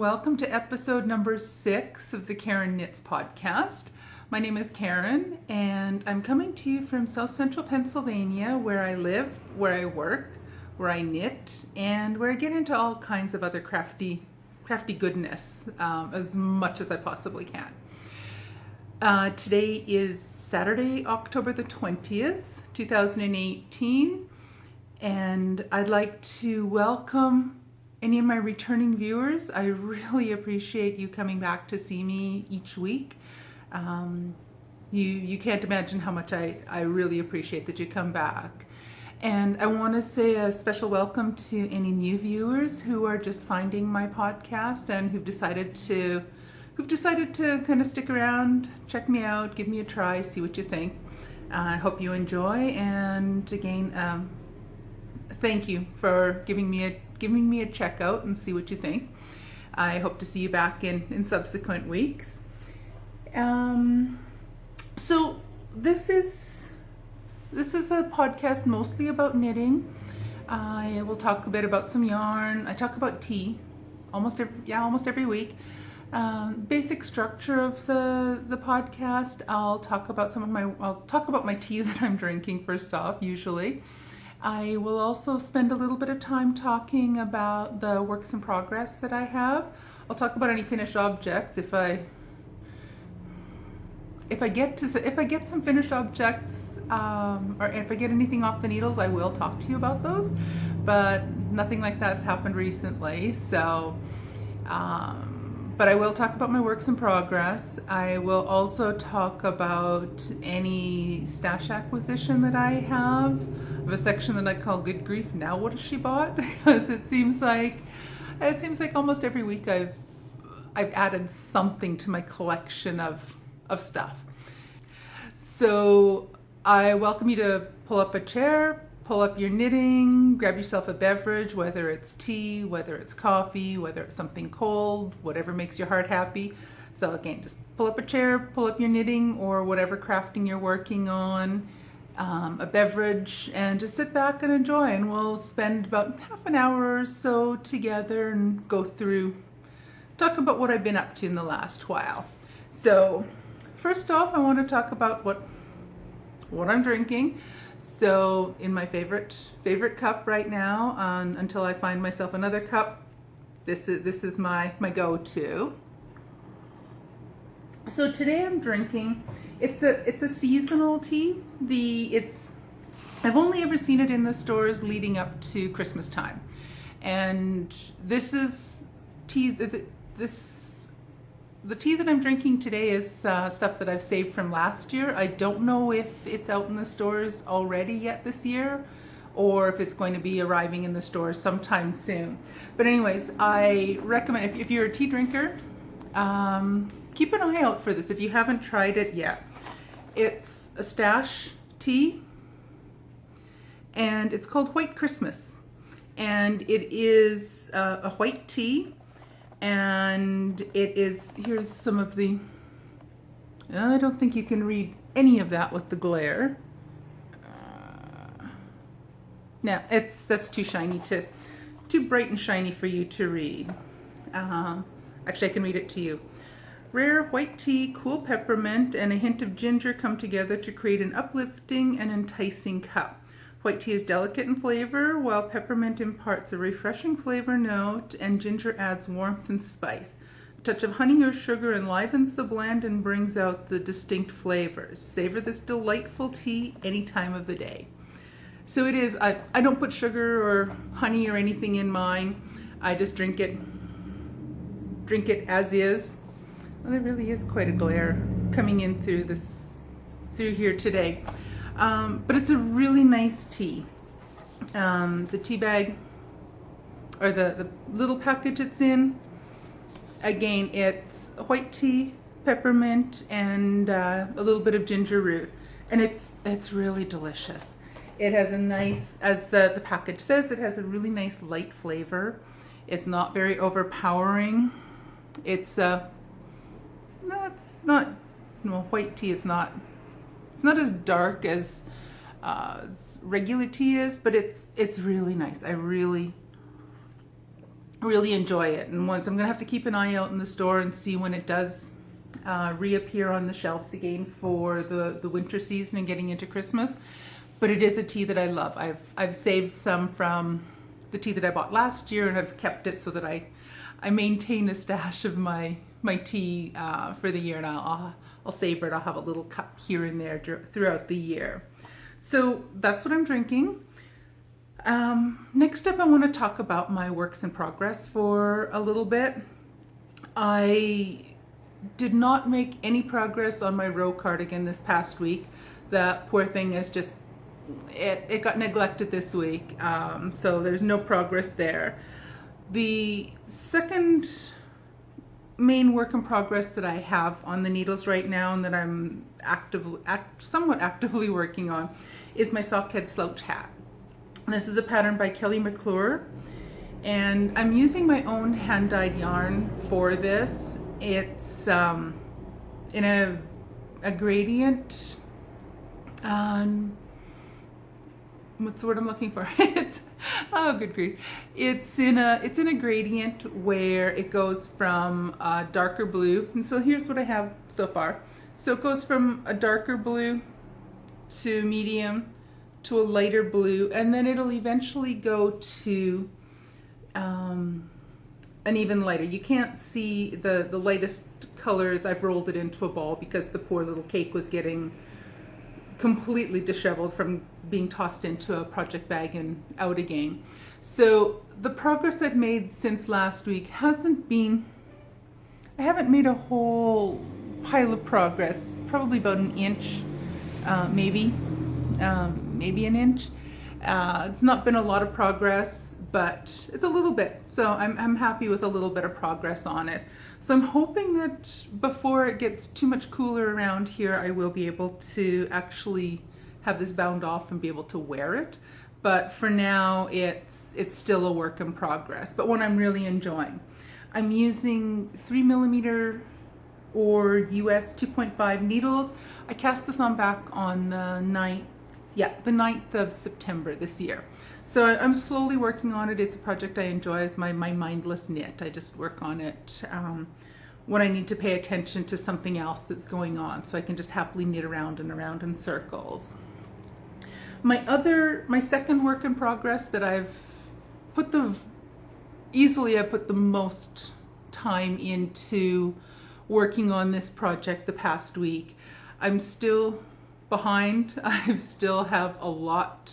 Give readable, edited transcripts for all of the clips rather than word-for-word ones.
welcome to episode number 6 of the Karen Knits podcast. My name is Karen, and I'm coming to you from South Central Pennsylvania, where I live, where I work, where I knit, and where I get into all kinds of other crafty goodness as much as I possibly can. Today is Saturday, October the 20th, 2018, and I'd like to welcome any of my returning viewers. I really appreciate you coming back to see me each week. You can't imagine how much I really appreciate that you come back. And I want to say a special welcome to any new viewers who are just finding my podcast and who've decided to kind of stick around, check me out, give me a try, see what you think. I hope you enjoy, and again, thank you for giving me a check out and see what you think. I hope to see you back in subsequent weeks. So this is a podcast mostly about knitting. I will talk a bit about some yarn. I talk about tea almost every week. Basic structure of the podcast. I'll talk about my tea that I'm drinking first off, usually. I will also spend a little bit of time talking about the works in progress that I have. I'll talk about any finished objects if I get some finished objects, or if I get anything off the needles, I will talk to you about those. But nothing like that's happened recently. So, but I will talk about my works in progress. I will also talk about any stash acquisition that I have. I have a section that I call "Good Grief, Now What Has She Bought?" Because it seems like almost every week I've added something to my collection of stuff. So I welcome you to pull up a chair, pull up your knitting, grab yourself a beverage, whether it's tea, whether it's coffee, whether it's something cold, whatever makes your heart happy. So again, just pull up a chair, pull up your knitting or whatever crafting you're working on, a beverage, and just sit back and enjoy. And we'll spend about half an hour or so together and talk about what I've been up to in the last while. So first off, I want to talk about what I'm drinking. So in my favorite cup right now, until I find myself another cup, this is my go-to. So today I'm drinking, it's a seasonal tea. I've only ever seen it in the stores leading up to Christmas time, and this is tea. The tea that I'm drinking today is stuff that I've saved from last year. I don't know if it's out in the stores already yet this year, or if it's going to be arriving in the stores sometime soon. But anyways, I recommend, if you're a tea drinker, keep an eye out for this if you haven't tried it yet. It's a stash tea, and it's called White Christmas. And it is a white tea. And here's some of the, I don't think you can read any of that with the glare. No, that's too shiny too bright and shiny for you to read. Actually, I can read it to you. Rare white tea, cool peppermint, and a hint of ginger come together to create an uplifting and enticing cup. White tea is delicate in flavor, while peppermint imparts a refreshing flavor note and ginger adds warmth and spice. A touch of honey or sugar enlivens the blend and brings out the distinct flavors. Savor this delightful tea any time of the day. So it is, I don't put sugar or honey or anything in mine. I just drink it as is. Well, there really is quite a glare coming in through here today. But it's a really nice tea. The tea bag, or the little package it's in, again, it's white tea, peppermint, and a little bit of ginger root. And it's really delicious. It has a nice, as the package says, it has a really nice light flavor. It's not very overpowering. It's white tea, it's not as dark as regular tea is, but it's really nice. I really really enjoy it. And once I'm gonna have to keep an eye out in the store and see when it does reappear on the shelves again for the winter season and getting into Christmas. But it is a tea that I love. I've saved some from the tea that I bought last year, and I've kept it so that I maintain a stash of my tea for the year, and I'll savor it. I'll have a little cup here and there throughout the year. So that's what I'm drinking. Next up, I want to talk about my works in progress for a little bit. I did not make any progress on my row cardigan this past week. That poor thing is just, it got neglected this week, so there's no progress there. The second main work in progress that I have on the needles right now and that I'm somewhat actively working on is my Sockhead Slouch Hat. This is a pattern by Kelly McClure, and I'm using my own hand-dyed yarn for this. It's in a gradient, what's the word I'm looking for? It's, oh, good grief. It's in a gradient where it goes from a darker blue. And so here's what I have so far. So it goes from a darker blue to medium to a lighter blue, and then it'll eventually go to an even lighter. You can't see the lightest colors. I've rolled it into a ball because the poor little cake was getting completely disheveled from being tossed into a project bag and out again. So the progress I've made since last week hasn't been, I haven't made a whole pile of progress, probably about an inch, maybe an inch. It's not been a lot of progress, but it's a little bit. So I'm happy with a little bit of progress on it. So I'm hoping that before it gets too much cooler around here, I will be able to actually have this bound off and be able to wear it. But for now, it's still a work in progress, but one I'm really enjoying. I'm using 3mm or US 2.5 needles. I cast this on back on the 9th of September this year. So I'm slowly working on it. It's a project I enjoy as my mindless knit. I just work on it when I need to pay attention to something else that's going on, so I can just happily knit around and around in circles. My second work in progress that I've put the most time into working on this project the past week. I'm still behind. I still have a lot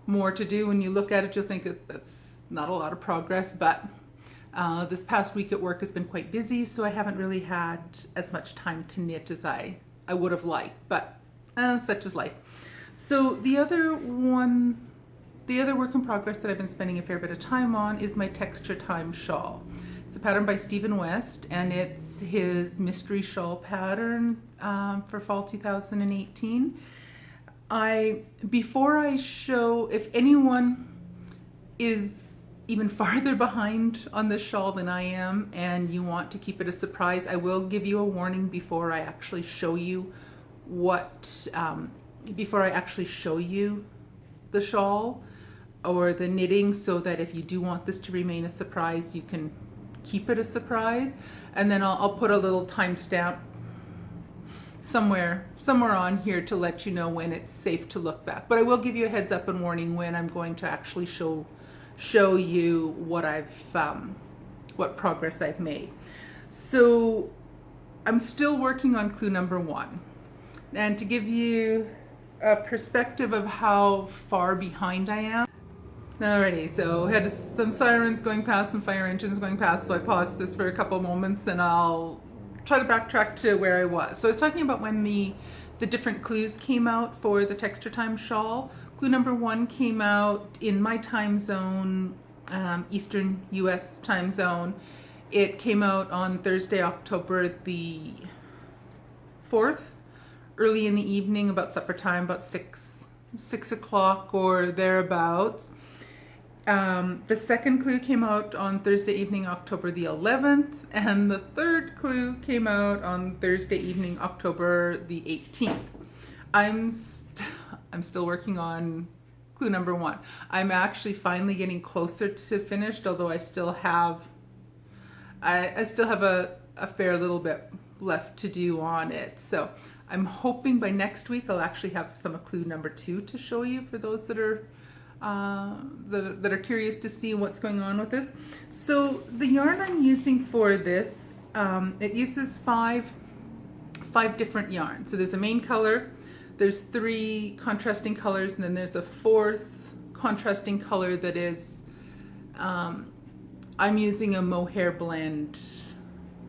more to do. When you look at it, you'll think that's not a lot of progress, but this past week at work has been quite busy, so I haven't really had as much time to knit as I would have liked, but such is life. So the other work in progress that I've been spending a fair bit of time on is my Texture Time Shawl. It's a pattern by Stephen West, and it's his mystery shawl pattern for fall 2018. Before I show, if anyone is even farther behind on this shawl than I am and you want to keep it a surprise, I will give you a warning before I actually show you the shawl or the knitting, so that if you do want this to remain a surprise, you can keep it a surprise. And then I'll put a little timestamp somewhere on here to let you know when it's safe to look back. But I will give you a heads up and warning when I'm going to actually show you what progress I've made. So I'm still working on clue number 1. And to give you a perspective of how far behind I am. Alrighty, so I had some sirens going past, some fire engines going past, so I paused this for a couple moments and I'll try to backtrack to where I was. So I was talking about when the different clues came out for the Texture Time Shawl. Clue number 1 came out in my time zone, Eastern US time zone. It came out on Thursday, October the 4th, early in the evening, about supper time, about 6 o'clock or thereabouts. The second clue came out on Thursday evening, October the 11th, and the third clue came out on Thursday evening, October the 18th. I'm still working on clue number 1. I'm actually finally getting closer to finished, although I still have a fair little bit left to do on it. So I'm hoping by next week I'll actually have some of clue number 2 to show you for those that are curious to see what's going on with this. So the yarn I'm using for this, it uses five different yarns. So there's a main color, there's 3 contrasting colors, and then there's a 4th contrasting color that is, I'm using a mohair blend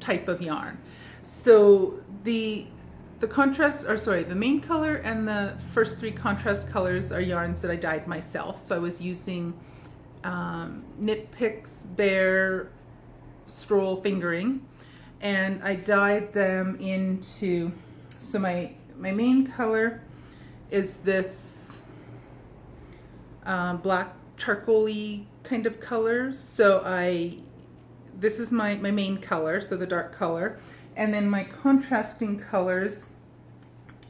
type of yarn. So the main color and the first 3 contrast colors are yarns that I dyed myself. So I was using Knit Picks Bear Stroll Fingering, and I dyed them into, so my main color is this black charcoaly kind of color. So this is my main color, so the dark color. And then my contrasting colors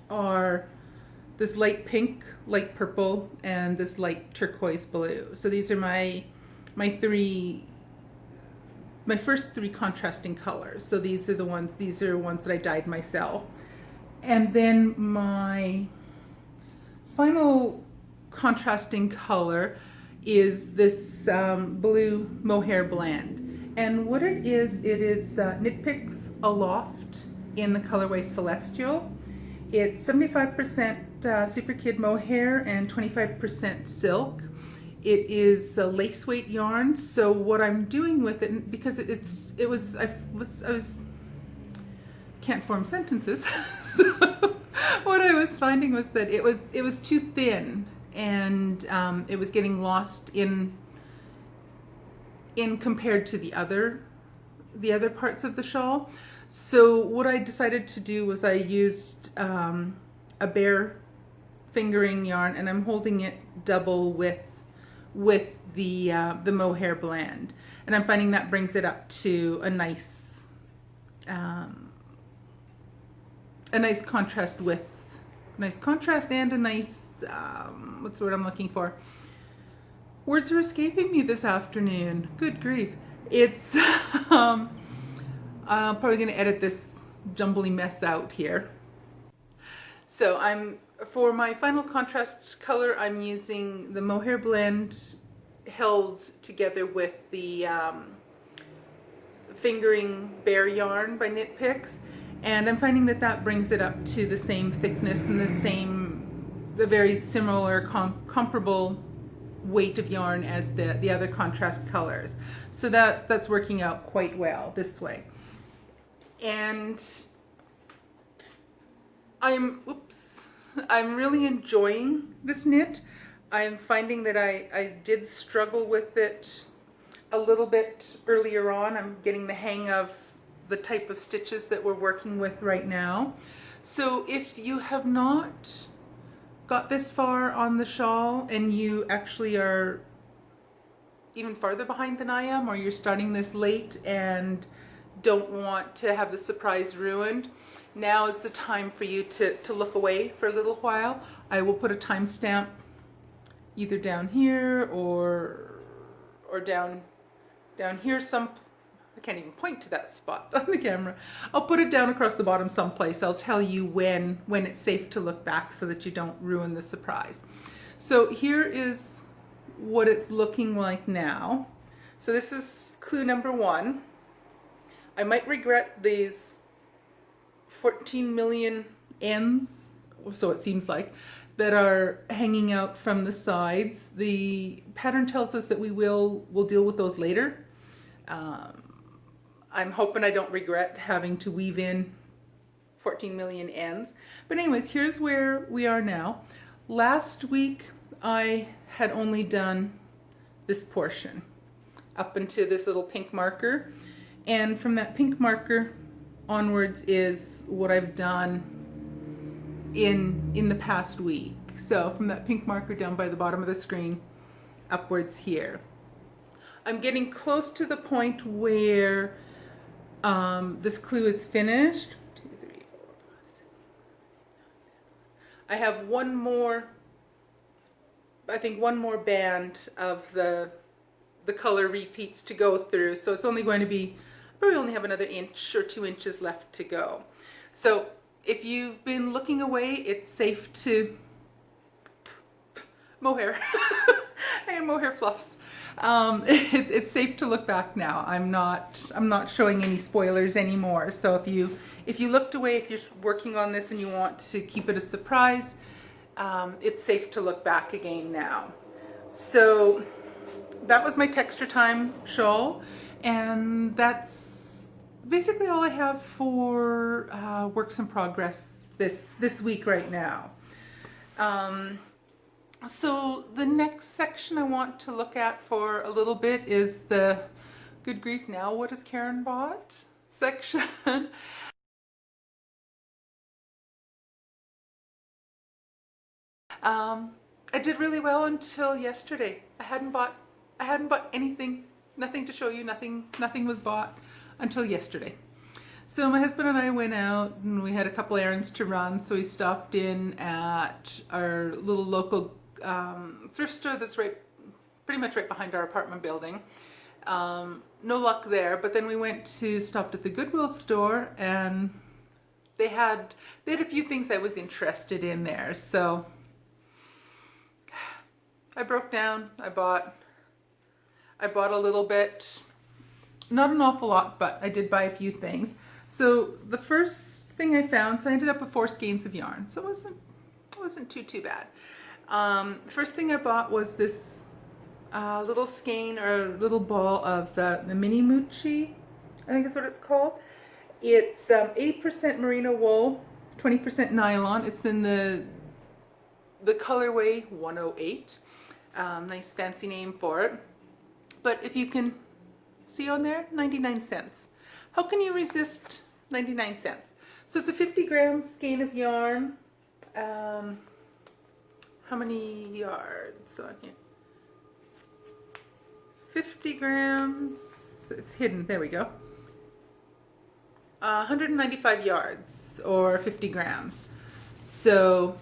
are this light pink, light purple, and this light turquoise blue. So these are my first 3 contrasting colors. So these are ones that I dyed myself. And then my final contrasting color is this blue mohair blend. And what it is Knit Picks Aloft in the colorway Celestial. It's 75% Super Kid mohair and 25% silk. It is a lace weight yarn. So what I'm doing with it, because I can't form sentences. So what I was finding was that it was too thin, and it was getting lost in compared to the other parts of the shawl. So what I decided to do was I used a bear fingering yarn, and I'm holding it double with the mohair blend, and I'm finding that brings it up to a nice contrast and a nice what's the word I'm looking for? Words are escaping me this afternoon. Good grief. It's I'm probably going to edit this jumbly mess out here. So for my final contrast color, I'm using the mohair blend held together with the fingering bear yarn by Knit Picks, and I'm finding that brings it up to the same thickness and the very similar comparable weight of yarn as the other contrast colors. So that's working out quite well this way. And I'm really enjoying this knit. I'm finding that I did struggle with it a little bit earlier on. I'm getting the hang of the type of stitches that we're working with right now. So if you have not got this far on the shawl and you actually are even farther behind than I am, or you're starting this late and don't want to have the surprise ruined, now is the time for you to look away for a little while. I will put a timestamp either down here or down here I can't even point to that spot on the camera. I'll put it down across the bottom someplace. I'll tell you when it's safe to look back so that you don't ruin the surprise. So here is what it's looking like now. So this is clue number 1. I might regret these 14 million ends, so it seems like, that are hanging out from the sides. The pattern tells us that we'll deal with those later. I'm hoping I don't regret having to weave in 14 million ends. But anyways, here's where we are now. Last week I had only done this portion up into this little pink marker, and from that pink marker onwards is what I've done in the past week. So from that pink marker down by the bottom of the screen upwards here. I'm getting close to the point where this clue is finished. 2, 3, 4, 5, 6, 7, 8, 9, 10. I have one more I think one more band of the color repeats to go through, so it's only going to be, probably only have another inch or 2 inches left to go. So if you've been looking away, it's safe to mohair. I am mohair fluffs. It's safe to look back now. I'm not showing any spoilers anymore. So if you looked away, if you're working on this and you want to keep it a surprise, it's safe to look back again now. So that was my Texture Time shawl, and that's basically all I have for works in progress this week right now. So the next section I want to look at for a little bit is the good grief now, what has Karen bought section. I did really well until yesterday. I hadn't bought anything, nothing to show you, nothing was bought until yesterday. So my husband and I went out and we had a couple errands to run, so we stopped in at our little local thrift store that's pretty much right behind our apartment building. No luck there, but then we stopped at the Goodwill store, and they had a few things I was interested in there. So I broke down. I bought a little bit, not an awful lot, but I did buy a few things. So the first thing I found, so I ended up with 4 skeins of yarn, so it wasn't too bad. The first thing I bought was this little skein or little ball of the mini Moochie, I think is what it's called. It's 80% merino wool, 20% nylon. It's in the colorway 108. Nice fancy name for it. But if you can see on there, 99 cents. How can you resist 99 cents? So it's a 50-gram skein of yarn. How many yards on here? 50 grams. It's hidden. There we go. 195 yards or 50 grams. So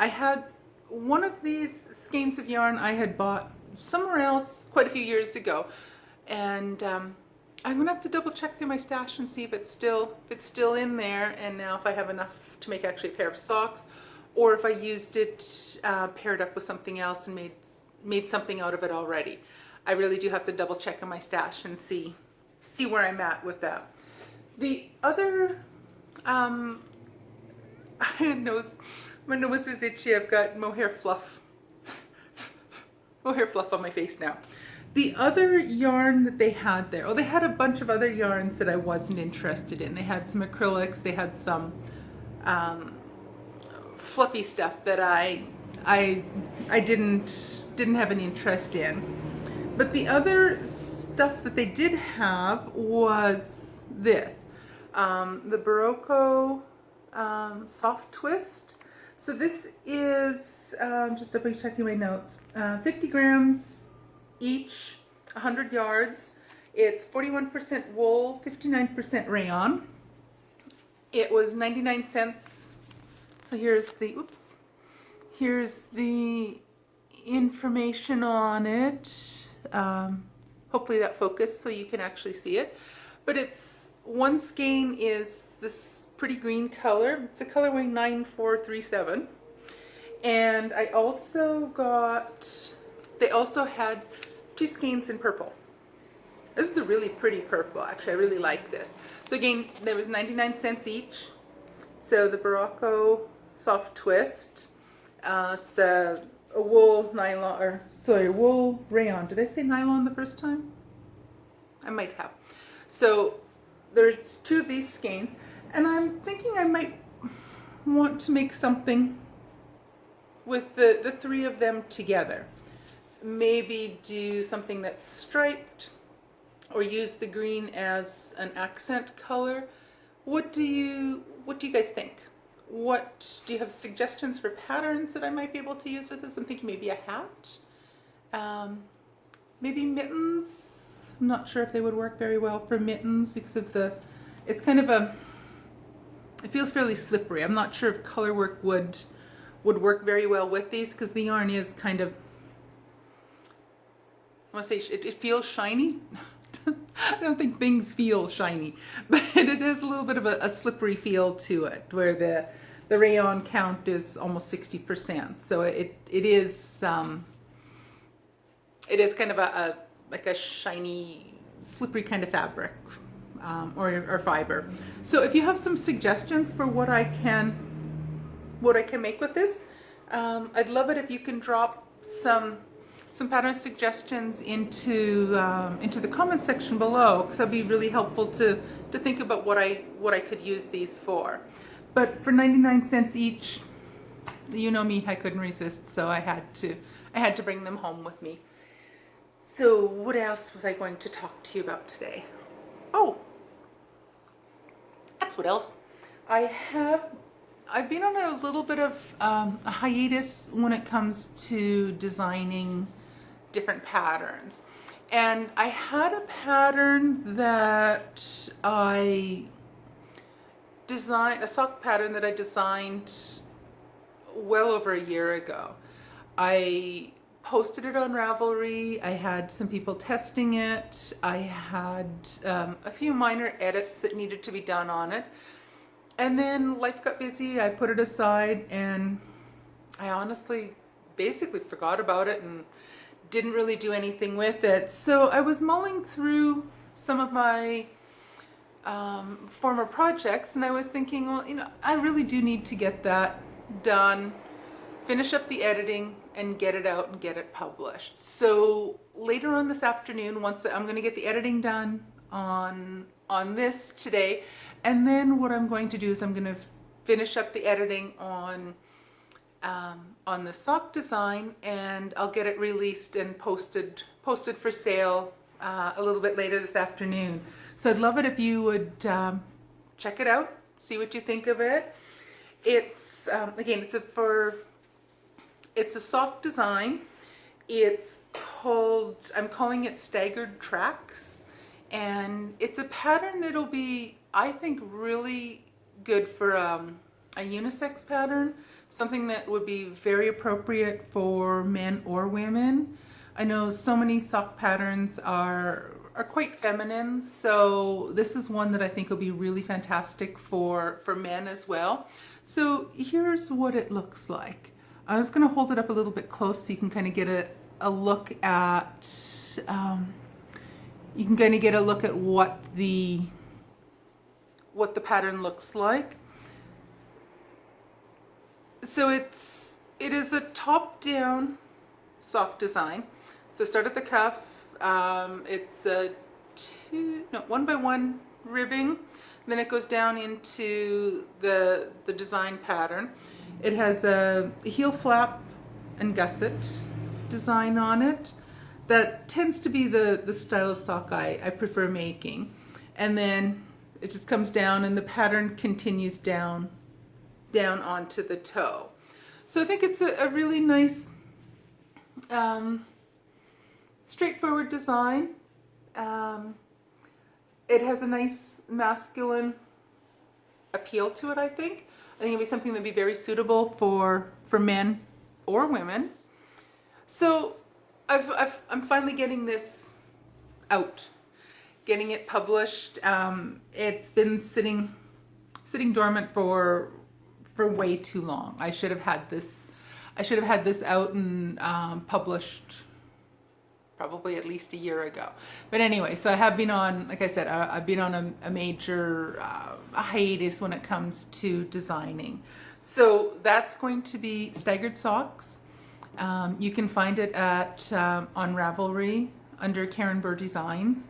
I had one of these skeins of yarn I had bought somewhere else quite a few years ago, and I'm gonna have to double check through my stash and see if it's still in there, and now if I have enough to make actually a pair of socks, or if I used it paired up with something else and made something out of it already. I really do have to double check in my stash and see where I'm at with that. The other my nose is itchy. I've got mohair fluff on my face now. The other yarn that they had there, they had a bunch of other yarns that I wasn't interested in. They had some acrylics, they had some fluffy stuff that I didn't have any interest in. But the other stuff that they did have was this, the Barocco soft twist. So this is, just double checking my notes, 50 grams each, 100 yards. It's 41% wool, 59% rayon. It was 99 cents. So here's the information on it. Hopefully that focused so you can actually see it. But it's, one skein is this pretty green color. It's a colorway 9437. And I also got, they also had 2 skeins in purple. This is a really pretty purple, actually. I really like this. So again, there was 99 cents each. So the Barocco soft twist. It's a wool nylon, or sorry, wool rayon. Did I say nylon the first time? I might have. So there's 2 of these skeins, and I'm thinking I might want to make something with the 3 of them together. Maybe do something that's striped, or use the green as an accent color. What do you guys think? What do you have suggestions for patterns that I might be able to use with this? I'm thinking maybe a hat, maybe mittens. I'm not sure if they would work very well for mittens because of it's kind of it feels fairly slippery. I'm not sure if color work would would work very well with these because the yarn is kind of, I want to say it feels shiny. I don't think things feel shiny, but it has a little bit of a slippery feel to it, where the rayon count is almost 60%. So it is kind of like a shiny, slippery kind of fabric or fiber. So if you have some suggestions for what I can make with this, I'd love it if you can drop some pattern suggestions into the comment section below, because that'd be really helpful to think about what I could use these for. But for 99 cents each, you know me, I couldn't resist, so I had to bring them home with me. So what else was I going to talk to you about today? Oh, that's what else. I've been on a little bit of a hiatus when it comes to designing different patterns. And I had a pattern that I designed, a sock pattern that I designed well over a year ago. I posted it on Ravelry. I had some people testing it. I had a few minor edits that needed to be done on it. And then life got busy. I put it aside and I honestly basically forgot about it and didn't really do anything with it. So I was mulling through some of my former projects, and I was thinking, well, you know, I really do need to get that done, finish up the editing, and get it out and get it published. So later on this afternoon, once I'm going to get the editing done on this today, and then what I'm going to do is I'm going to finish up the editing on the sock design, and I'll get it released and posted for sale a little bit later this afternoon. So I'd love it if you would check it out, see what you think of it. It's again, it's a sock design. It's called, I'm calling it Staggered Tracks, and it's a pattern that'll be, I think, really good for a unisex pattern. Something that would be very appropriate for men or women. I know so many sock patterns are quite feminine, so this is one that I think will be really fantastic for men as well. So here's what it looks like. I was going to hold it up a little bit close so you can kind of get a look at what the pattern looks like. So it is a top-down sock design. So start at the cuff. It's a 1x1 ribbing. Then it goes down into the design pattern. It has a heel flap and gusset design on it. That tends to be the style of sock I prefer making. And then it just comes down and the pattern continues down onto the toe. So I think it's a really nice, straightforward design. It has a nice masculine appeal to it, I think. I think it'd be something that'd be very suitable for men or women. So I'm finally getting this out, getting it published. It's been sitting dormant for way too long. I should have had this out and published probably at least a year ago. But anyway, so I have been on, like I said, I've been on a major hiatus when it comes to designing. So that's going to be Staggered Socks. You can find it on Ravelry under Buhr Designs.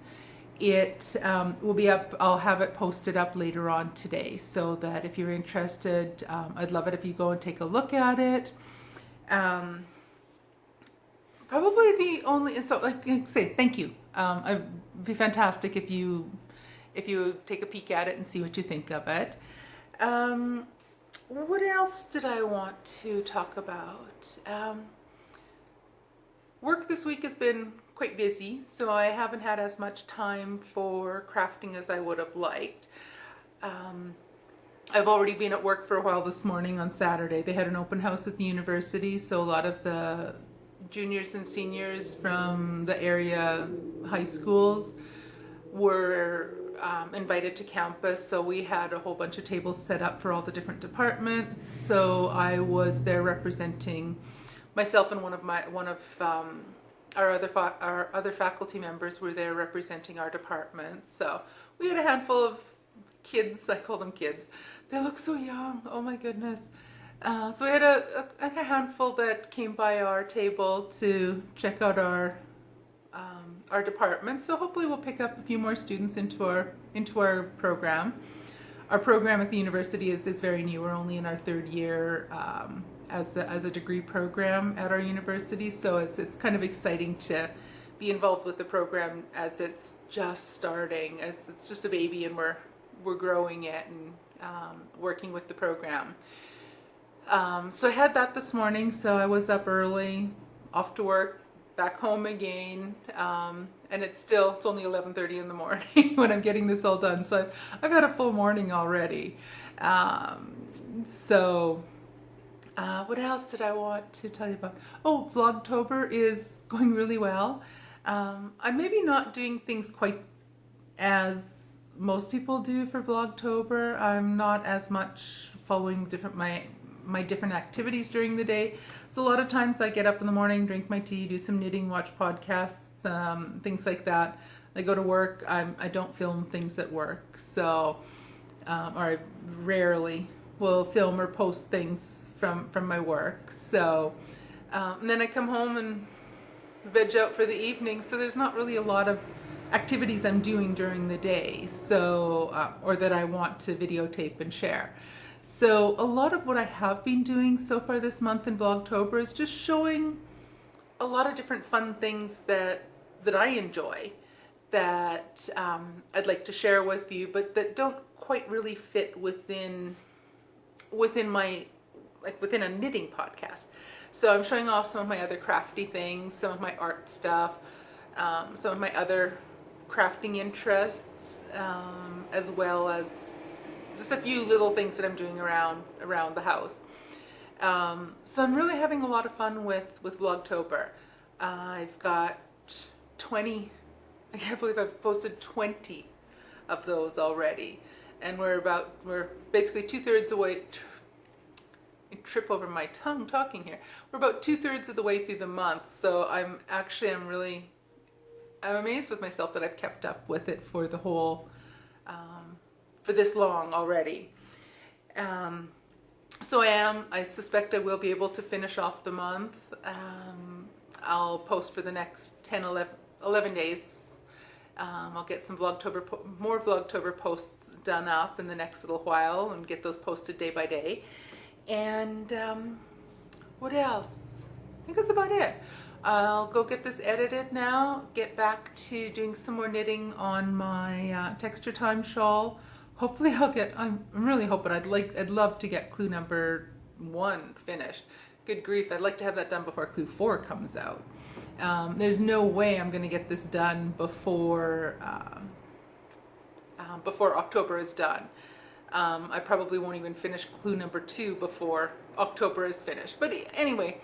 It will be up, I'll have it posted up later on today, so that if you're interested, I'd love it if you go and take a look at it. Probably the only, and so like I say, thank you. It'd be fantastic if you take a peek at it and see what you think of it. What else did I want to talk about? Work this week has been quite busy, so I haven't had as much time for crafting as I would have liked. I've already been at work for a while this morning on Saturday. They had an open house at the university, so a lot of the juniors and seniors from the area high schools were invited to campus. So we had a whole bunch of tables set up for all the different departments. So I was there representing myself, and one of our other faculty members were there representing our department. So we had a handful of kids. I call them kids. They look so young. Oh my goodness. So we had a handful that came by our table to check out our department. So hopefully we'll pick up a few more students into our program. Our program at the university is very new. We're only in our third year as a degree program at our university. So it's kind of exciting to be involved with the program as it's just starting. As it's just a baby, and we're growing it and working with the program. So I had that this morning, so I was up early, off to work, back home again, and it's only 11:30 in the morning when I'm getting this all done. So I've had a full morning already. What else did I want to tell you about? Oh, Vlogtober is going really well. I'm maybe not doing things quite as most people do for Vlogtober. I'm not as much following my different activities during the day. So a lot of times I get up in the morning, drink my tea, do some knitting, watch podcasts, things like that. I go to work. I don't film things at work, so or I rarely will film or post things from my work. So and then I come home and veg out for the evening. So there's not really a lot of activities I'm doing during the day, so or that I want to videotape and share. So a lot of what I have been doing so far this month in Vlogtober is just showing a lot of different fun things that I enjoy, that I'd like to share with you, but that don't quite really fit within a knitting podcast. So I'm showing off some of my other crafty things, some of my art stuff, some of my other crafting interests, as well as just a few little things that I'm doing around the house. So I'm really having a lot of fun with Vlogtober. I've got 20, I can't believe I've posted 20 of those already. And we're basically 2/3 away, trip over my tongue talking here. We're about 2/3 of the way through the month. So I'm amazed with myself that I've kept up with it for the whole, for this long already. So I suspect I will be able to finish off the month. I'll post for the next 10, 11 days. I'll get some more Vlogtober posts done up in the next little while and get those posted day by day. And what else? I think that's about it. I'll go get this edited now, get back to doing some more knitting on my Texture Time Shawl. Hopefully I'm really hoping, I'd love to get clue number 1 finished. Good grief, I'd like to have that done before clue 4 comes out. There's no way I'm going to get this done before October is done. I probably won't even finish clue number 2 before October is finished. But anyway,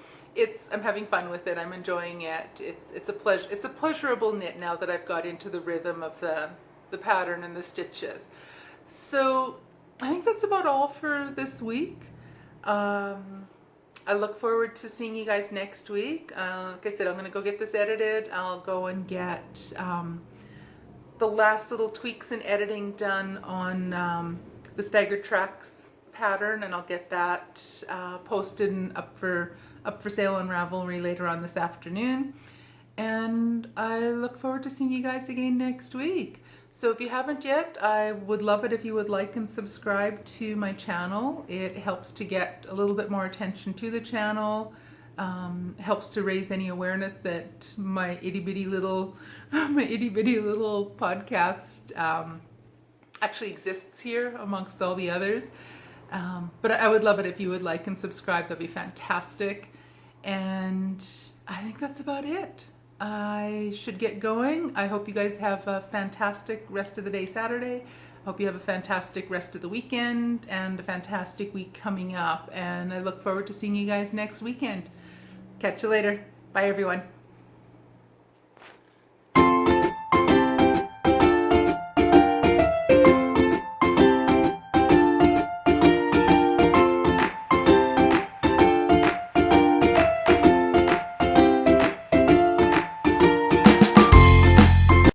I'm having fun with it. I'm enjoying it. It's a pleasurable knit now that I've got into the rhythm of the pattern and the stitches. So I think that's about all for this week. I look forward to seeing you guys next week. Like I said, I'm going to go get this edited. I'll go and get the last little tweaks and editing done on the Staggered tracks pattern, and I'll get that posted and up for sale on Ravelry later on this afternoon. And I look forward to seeing you guys again next week. So if you haven't yet, I would love it if you would like and subscribe to my channel. It helps to get a little bit more attention to the channel, helps to raise any awareness that my itty bitty little podcast actually exists here amongst all the others. But I would love it if you would like and subscribe. That'd be fantastic. And I think that's about it. I should get going. I hope you guys have a fantastic rest of the day Saturday. Hope you have a fantastic rest of the weekend and a fantastic week coming up. And I look forward to seeing you guys next weekend. Catch you later. Bye, everyone.